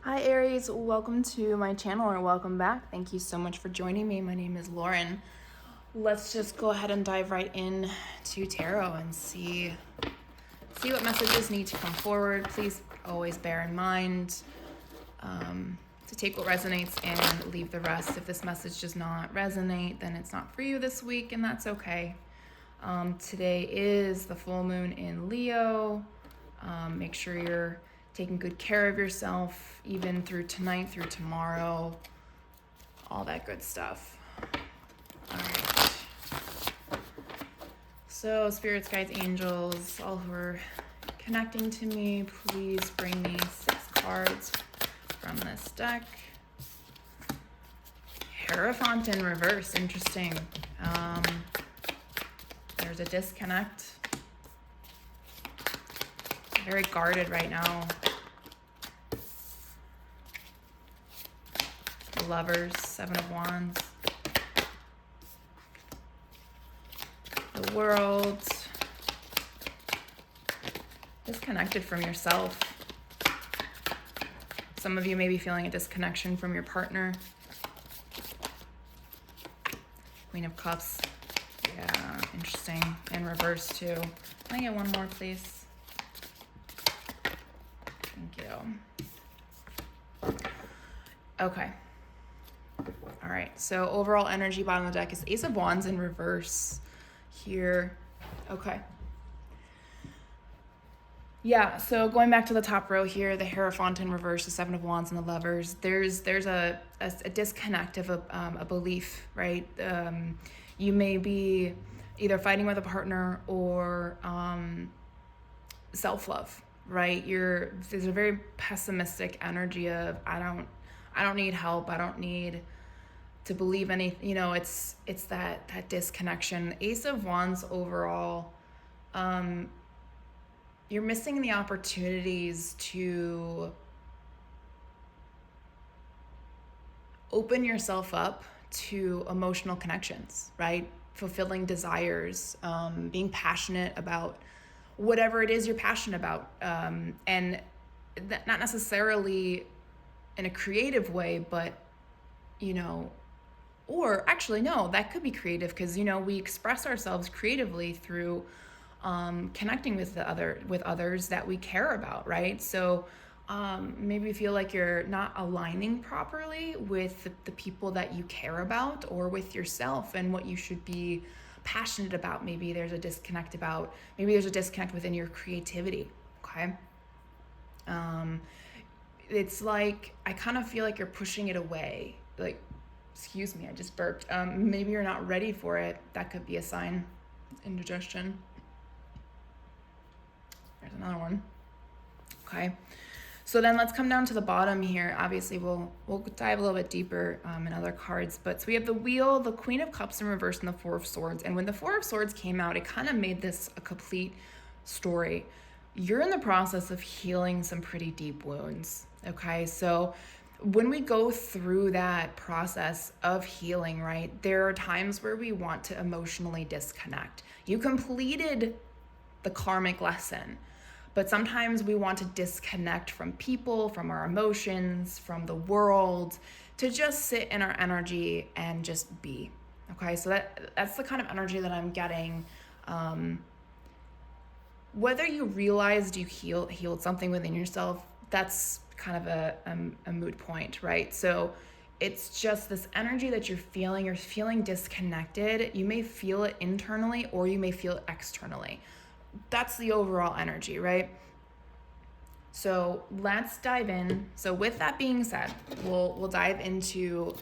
Hi Aries, welcome to my channel or welcome back. Thank you so much for joining me. My name is Lauren. Let's just go ahead and dive right in to tarot and see what messages need to come forward. Please always bear in mind to take what resonates and leave the rest. If this message does not resonate, then it's not for you this week, and that's okay. Today is the full moon in Leo. Make sure you're taking good care of yourself, even through tonight, through tomorrow, all that good stuff. All right. So, spirits, guides, angels, all who are connecting to me, please bring me 6 cards from this deck. Hierophant in reverse, interesting. There's a disconnect. Very guarded right now. The Lovers, 7 of Wands. The World. Disconnected from yourself. Some of you may be feeling a disconnection from your partner. Queen of Cups. Yeah, interesting. In reverse too. Can I get one more, please? Thank you. Okay. All right. So overall energy bottom of the deck is Ace of Wands in reverse here. Okay. Yeah, so going back to the top row here, the Hierophant in reverse, the 7 of Wands, and the Lovers, there's a disconnect of a belief, right? You may be either fighting with a partner or self-love, right? There's a very pessimistic energy of I don't need help, I don't need to believe anything. It's that disconnection. Ace of Wands overall, you're missing the opportunities to open yourself up to emotional connections, right? Fulfilling desires, being passionate about whatever it is you're passionate about. And that not necessarily in a creative way, but, or actually, no, that could be creative because, we express ourselves creatively through connecting with others that we care about, right? So maybe you feel like you're not aligning properly with the people that you care about or with yourself and what you should be passionate about. Maybe there's a disconnect within your creativity, okay? It's like, I kind of feel like you're pushing it away. Like, excuse me, I just burped. Maybe you're not ready for it. That could be a sign. Indigestion. There's another one. Okay. So then let's come down to the bottom here. Obviously, we'll dive a little bit deeper in other cards. But so we have the Wheel, the Queen of Cups in reverse, and the Four of Swords. And when the Four of Swords came out, it kind of made this a complete story. You're in the process of healing some pretty deep wounds, okay? So when we go through that process of healing, right, there are times where we want to emotionally disconnect. You completed the karmic lesson, but sometimes we want to disconnect from people, from our emotions, from the world, to just sit in our energy and just be. Okay, so that's the kind of energy that I'm getting. Whether you realized you healed something within yourself, that's kind of a moot point, right? So it's just this energy that you're feeling disconnected. You may feel it internally or you may feel it externally. That's the overall energy, right? So let's dive in. So with that being said, we'll dive into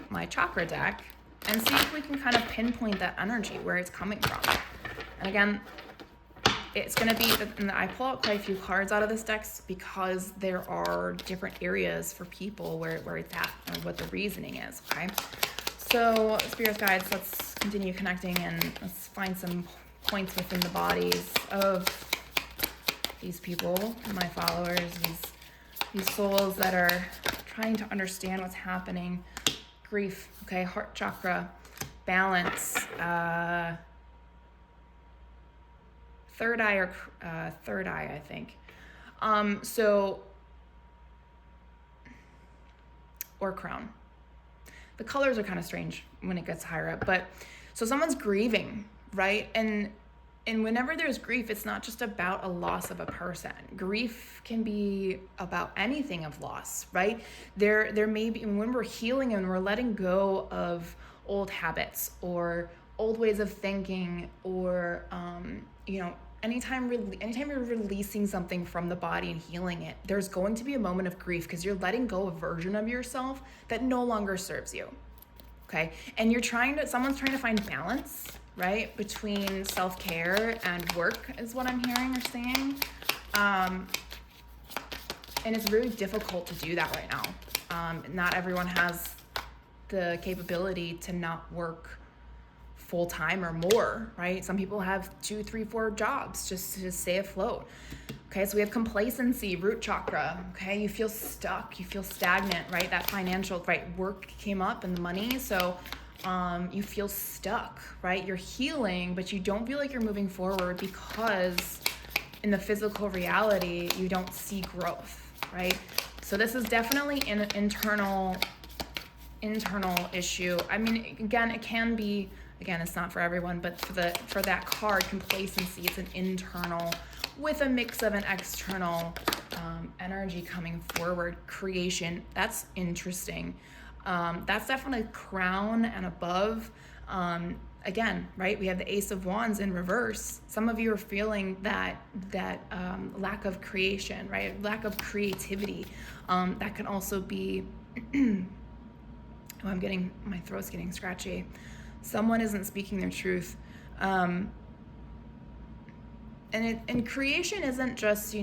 my chakra deck and see if we can kind of pinpoint that energy, where it's coming from. And again, it's going to be, and I pull out quite a few cards out of this deck because there are different areas for people where it's at and what the reasoning is, okay? So spirit guides, let's continue connecting and let's find some points within the bodies of these people, my followers, these souls that are trying to understand what's happening. Grief, okay, heart chakra, balance, third eye, I think. So or crown. The colors are kind of strange when it gets higher up, but so someone's grieving, right? And whenever there's grief, it's not just about a loss of a person. Grief can be about anything of loss, right? There may be, when we're healing and we're letting go of old habits or old ways of thinking, or anytime you're releasing something from the body and healing it, there's going to be a moment of grief because you're letting go of a version of yourself that no longer serves you. Okay? And someone's trying to find balance, right, between self-care and work, is what I'm hearing or saying. And it's really difficult to do that right now. Not everyone has the capability to not work full-time or more, right? Some people have 2, 3, 4 jobs just to stay afloat. Okay, so we have complacency, root chakra. Okay, you feel stuck, you feel stagnant, right? That financial, right? Work came up and the money, so you feel stuck, right? You're healing, but you don't feel like you're moving forward because in the physical reality, you don't see growth, right? So this is definitely an internal issue. I mean, again, it can be, it's not for everyone, but for that card, complacency, it's an internal with a mix of an external energy coming forward. Creation, that's interesting. That's definitely crown and above. Again, right, we have the Ace of Wands in reverse. Some of you are feeling that lack of creation, right? Lack of creativity. That can also be, my throat's getting scratchy. Someone isn't speaking their truth. And creation isn't just,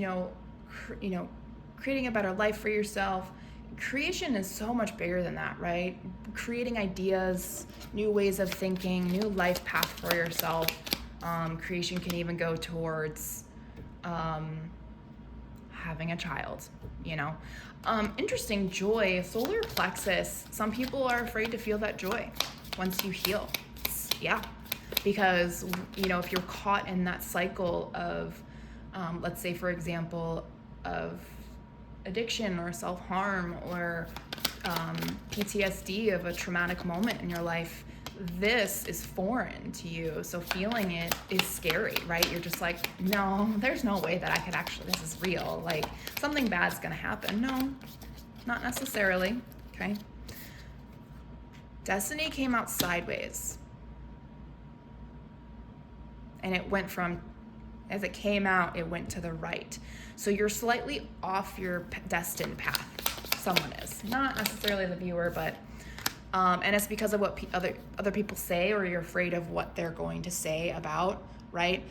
creating a better life for yourself. Creation is so much bigger than that, right? Creating ideas, new ways of thinking, new life path for yourself. Creation can even go towards having a child, Interesting, joy, solar plexus. Some people are afraid to feel that joy once you heal. Yeah, because, if you're caught in that cycle of, let's say, for example, of addiction or self-harm or PTSD of a traumatic moment in your life, this is foreign to you. So feeling it is scary, right? You're just like, no, there's no way that I could actually, this is real. Like, something bad's gonna happen. No, not necessarily, okay? Destiny came out sideways. And it went from, as it came out, it went to the right. So you're slightly off your destined path. Someone is. Not necessarily the viewer, but, and it's because of what other people say, or you're afraid of what they're going to say about, right?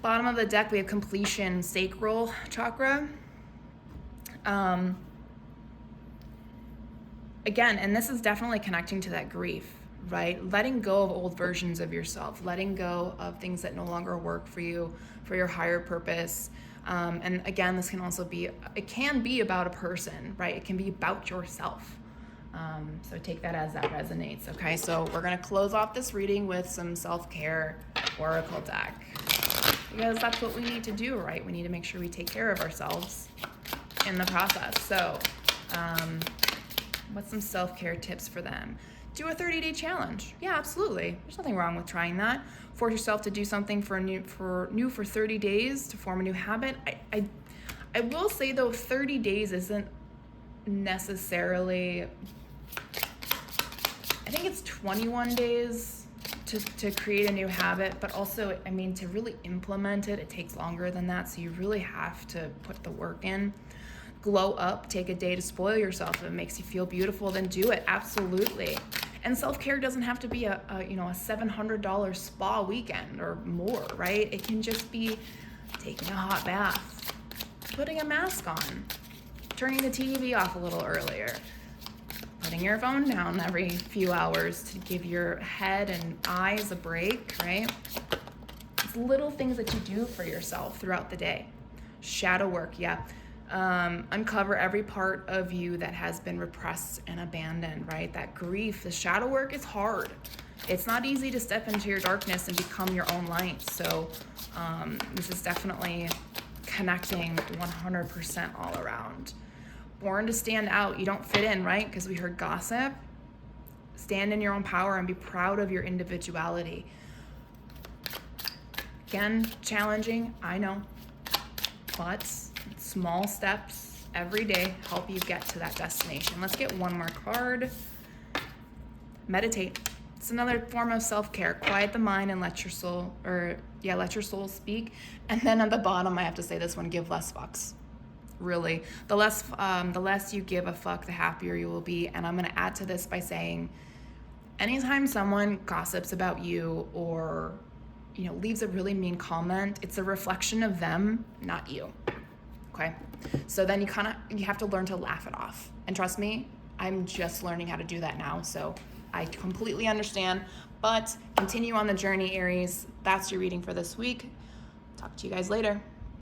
Bottom of the deck, we have completion, sacral chakra. Again, and this is definitely connecting to that grief, right? Letting go of old versions of yourself, letting go of things that no longer work for you, for your higher purpose. And again, this can also be, it can be about a person, right? It can be about yourself. So take that as that resonates, okay? So we're gonna close off this reading with some self-care oracle deck, because that's what we need to do, right? We need to make sure we take care of ourselves in the process. So, what's some self-care tips for them? Do a 30-day challenge. Yeah, absolutely. There's nothing wrong with trying that. Force yourself to do something for 30 days to form a new habit. I will say though, 30 days isn't necessarily, I think it's 21 days to create a new habit, but also, I mean, to really implement it, it takes longer than that. So you really have to put the work in. Glow up, take a day to spoil yourself. If it makes you feel beautiful, then do it. Absolutely. And self-care doesn't have to be a $700 spa weekend or more, right? It can just be taking a hot bath, putting a mask on, turning the TV off a little earlier, putting your phone down every few hours to give your head and eyes a break, right? It's little things that you do for yourself throughout the day. Shadow work, yeah. Uncover every part of you that has been repressed and abandoned, right? That grief, the shadow work is hard. It's not easy to step into your darkness and become your own light. So this is definitely connecting 100% all around. born to stand out. You don't fit in, right? Because we heard gossip. Stand in your own power and be proud of your individuality. Again, challenging, I know, but small steps every day help you get to that destination. Let's get one more card. Meditate. It's another form of self-care. Quiet the mind and let your soul speak. And then at the bottom, I have to say this one, give less fucks. Really, the less you give a fuck, the happier you will be. And I'm going to add to this by saying, anytime someone gossips about you or leaves a really mean comment, it's a reflection of them, not you. Okay? So then you have to learn to laugh it off. And trust me, I'm just learning how to do that now. So I completely understand, but continue on the journey, Aries. That's your reading for this week. Talk to you guys later.